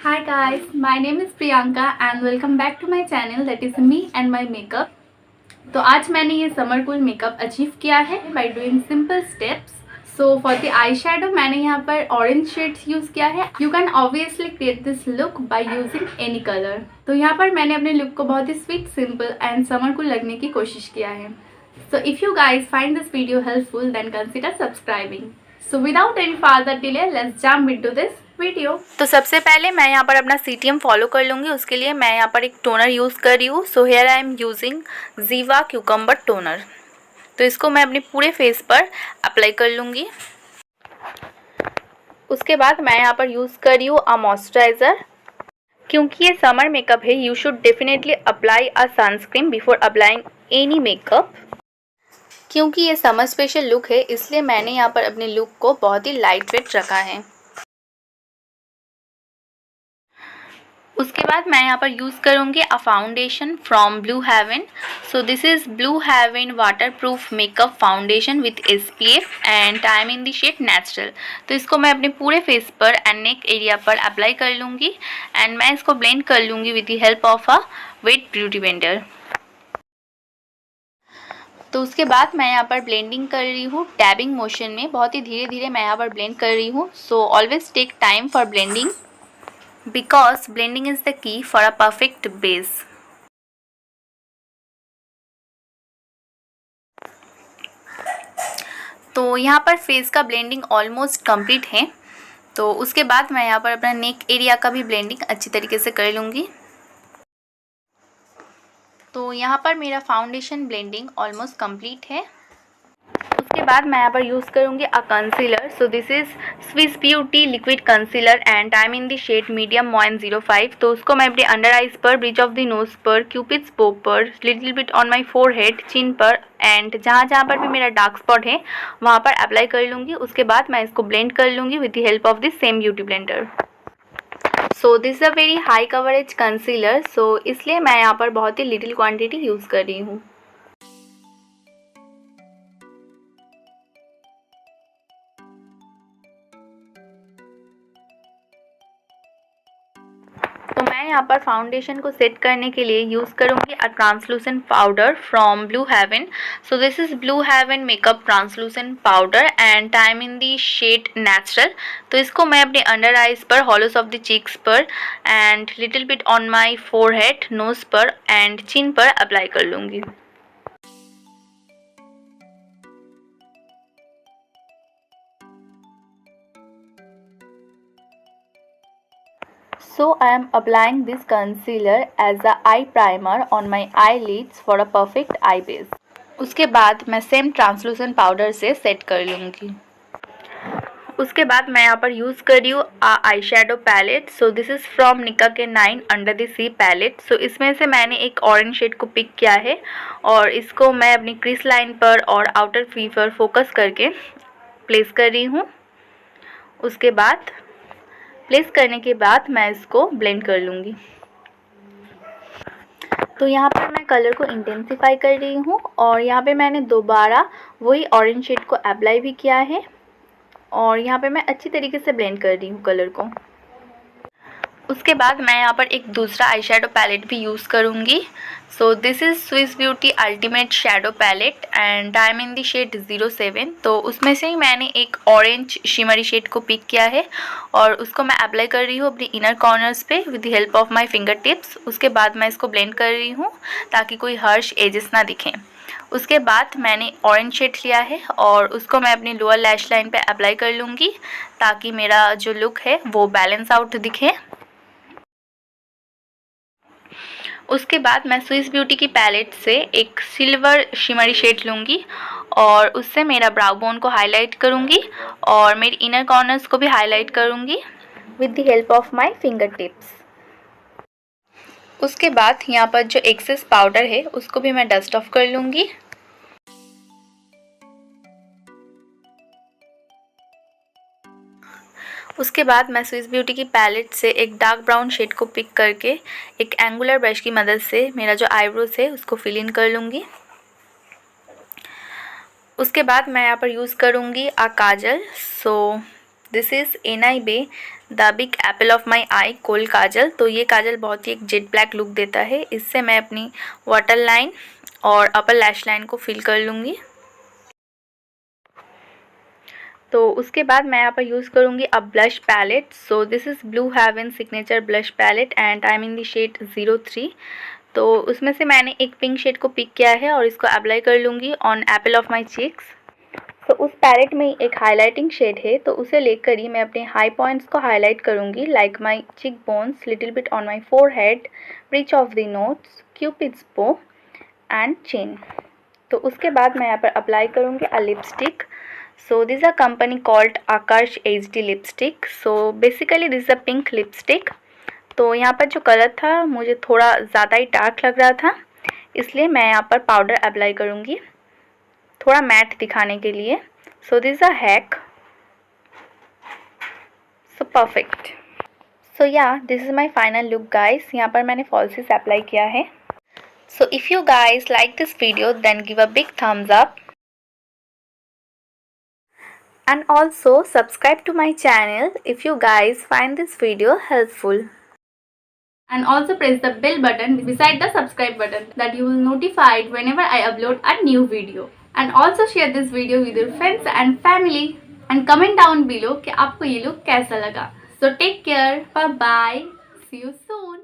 Hi guys, my name is Priyanka and welcome back to my channel that is me and my makeup. तो आज मैंने ये summer cool makeup achieve किया है by doing simple steps. So for the eyeshadow मैंने यहाँ पर orange shades use किया है. You can obviously create this look by using any color. तो यहाँ पर मैंने अपने लुक को बहुत ही sweet, simple and summer cool लगने की कोशिश किया है. So if you guys find this video helpful then consider subscribing. So without any further delay, let's jump into this video. तो सबसे पहले मैं यहाँ पर अपना CTM फॉलो कर लूँगी। उसके लिए मैं यहाँ पर एक टोनर यूज़ कर रही हूँ। So here I am using जीवा क्यूकम्बर टोनर। तो इसको मैं अपने पूरे फेस पर अप्लाई कर लूँगी। उसके बाद मैं यहाँ पर यूज़ कर रही हूँ अ मॉइस्चराइज़र। क्योंकि ये समर मेकअप है, you should definitely apply a sunscreen before applying any makeup. क्योंकि ये समर स्पेशल लुक है, इसलिए मैंने यहाँ पर अपने लुक को बहुत ही लाइट वेट रखा है। उसके बाद मैं यहाँ पर यूज़ करूँगी a foundation from blue haven. So this is blue heaven waterproof makeup foundation with SPF and time in the shade natural. तो इसको मैं अपने पूरे फेस पर एंड नेक एरिया पर अप्लाई कर लूँगी एंड मैं इसको ब्लेंड कर लूँगी with the help of a wet beauty blender. तो उसके बाद मैं यहाँ पर ब्लेंडिंग कर रही हूँ टैबिंग मोशन में। बहुत ही धीरे धीरे मैं यहाँ पर ब्लेंड कर रही हूँ। So always take time for blending because blending is the key for a perfect base. तो यहाँ पर फेस का ब्लेंडिंग ऑलमोस्ट कंप्लीट है। तो उसके बाद मैं यहाँ पर अपना नेक एरिया का भी ब्लेंडिंग अच्छी तरीके से कर लूँगी। तो यहाँ पर मेरा फाउंडेशन ब्लेंडिंग ऑलमोस्ट कंप्लीट है। उसके बाद मैं यहाँ पर यूज़ करूँगी a concealer. So this is Swiss Beauty liquid concealer and time in the shade medium मॉइन 05। तो उसको मैं अपने अंडर आइज पर, ब्रिज ऑफ द नोज़ पर, क्यूपिड्स बो पर, little bit on my forehead, chin पर एंड जहाँ जहाँ पर भी मेरा डार्क स्पॉट है वहाँ पर अप्लाई कर लूँगी। उसके बाद मैं इसको ब्लेंड कर लूँगी with the help of the same beauty blender. So this is a very high coverage concealer, so इसलिए मैं यहाँ पर बहुत ही लिटिल क्वान्टिटी यूज़ कर रही हूँ। तो मैं यहाँ पर फाउंडेशन को सेट करने के लिए यूज़ करूँगी a translucent powder from blue haven. So this is blue Heaven makeup translucent powder and time in the shade natural. तो इसको मैं अपने अंडर आइज पर, हॉलोस ऑफ द चीक्स पर and little bit on my forehead, nose पर and chin पर apply कर लूँगी। So I am applying this concealer as a eye primer on my eyelids for a perfect eye base. उसके बाद मैं same translucent powder से set कर लूँगी। उसके बाद मैं यहाँ पर यूज़ कर रही हूँ eye shadow palette. So this is from Nicka K 9 under the sea palette. So इसमें से मैंने एक ऑरेंज शेड को पिक किया है और इसको मैं अपनी क्रीज लाइन पर और आउटर वी पर फोकस करके प्लेस कर रही हूँ। उसके बाद प्लेस करने के बाद मैं इसको ब्लेंड कर लूँगी। तो यहाँ पर मैं कलर को इंटेंसिफाई कर रही हूँ और यहाँ पे मैंने दोबारा वही ऑरेंज शेड को अप्लाई भी किया है और यहाँ पे मैं अच्छी तरीके से ब्लेंड कर रही हूँ कलर को। उसके बाद मैं यहाँ पर एक दूसरा आई शेडो पैलेट भी यूज़ करूँगी। So this is Swiss beauty ultimate shadow palette and time in the shade 07। तो उसमें से ही मैंने एक ऑरेंज शिमरी शेड को पिक किया है और उसको मैं अप्लाई कर रही हूँ अपनी इनर कॉर्नर्स पे with the help of my finger tips. उसके बाद मैं इसको ब्लेंड कर रही हूँ ताकि कोई हार्श एजेस ना दिखें। उसके बाद मैंने ऑरेंज शेड लिया है और उसको मैं अपनी लोअर लैश लाइन पे अप्लाई कर लूँगी ताकि मेरा जो लुक है वो बैलेंस आउट दिखे। उसके बाद मैं स्विस ब्यूटी की पैलेट से एक सिल्वर शिमरी शेड लूँगी और उससे मेरा ब्राउ बोन को हाईलाइट करूँगी और मेरी इनर कॉर्नर्स को भी हाईलाइट करूँगी with the help of my finger tips. उसके बाद यहाँ पर जो एक्सेस पाउडर है उसको भी मैं डस्ट ऑफ कर लूँगी। उसके बाद मैं स्विस ब्यूटी की पैलेट से एक डार्क ब्राउन शेड को पिक करके एक एंगुलर ब्रश की मदद से मेरा जो आईब्रोज है उसको फिल इन कर लूँगी। उसके बाद मैं यहाँ पर यूज़ करूँगी kajal. So this is NIBE the big apple of my eye kohl kajal. तो ये काजल बहुत ही एक जेट ब्लैक लुक देता है। इससे मैं अपनी वाटर लाइन और अपर लैश लाइन को फिल कर लूँगी। तो उसके बाद मैं यहाँ पर यूज़ करूँगी अब blush palette. So this is blue heaven signature blush palette and I am in the shade 03। तो उसमें से मैंने एक पिंक शेड को पिक किया है और इसको अप्लाई कर लूँगी on Apple of my cheeks. तो उस पैलेट में एक हाइलाइटिंग शेड है, तो उसे लेकर ही मैं अपने हाई पॉइंट्स को हाईलाइट करूँगी, like my cheekbones, little bit on my forehead, bridge of the nose, Cupid's bow and chin. तो उसके बाद मैं यहाँ पर अप्लाई करूँगी a lipstick. So this a company called Aakarsh HD lipstick. So basically this is a pink lipstick. तो यहाँ पर जो कलर था मुझे थोड़ा ज़्यादा ही डार्क लग रहा था, इसलिए मैं यहाँ पर पाउडर अप्लाई करूँगी थोड़ा मैट दिखाने के लिए। So this a hack, so perfect. So या this is my final look guys. यहाँ पर मैंने फॉल्सीज अप्लाई किया है। So if you guys like this video then give a big thumbs up and also subscribe to my channel if you guys find this video helpful. And also press the bell button beside the subscribe button that you will notified whenever I upload a new video. And also share this video with your friends and family and comment down below कि आपको ये look कैसा लगा. So take care, bye bye, see you soon.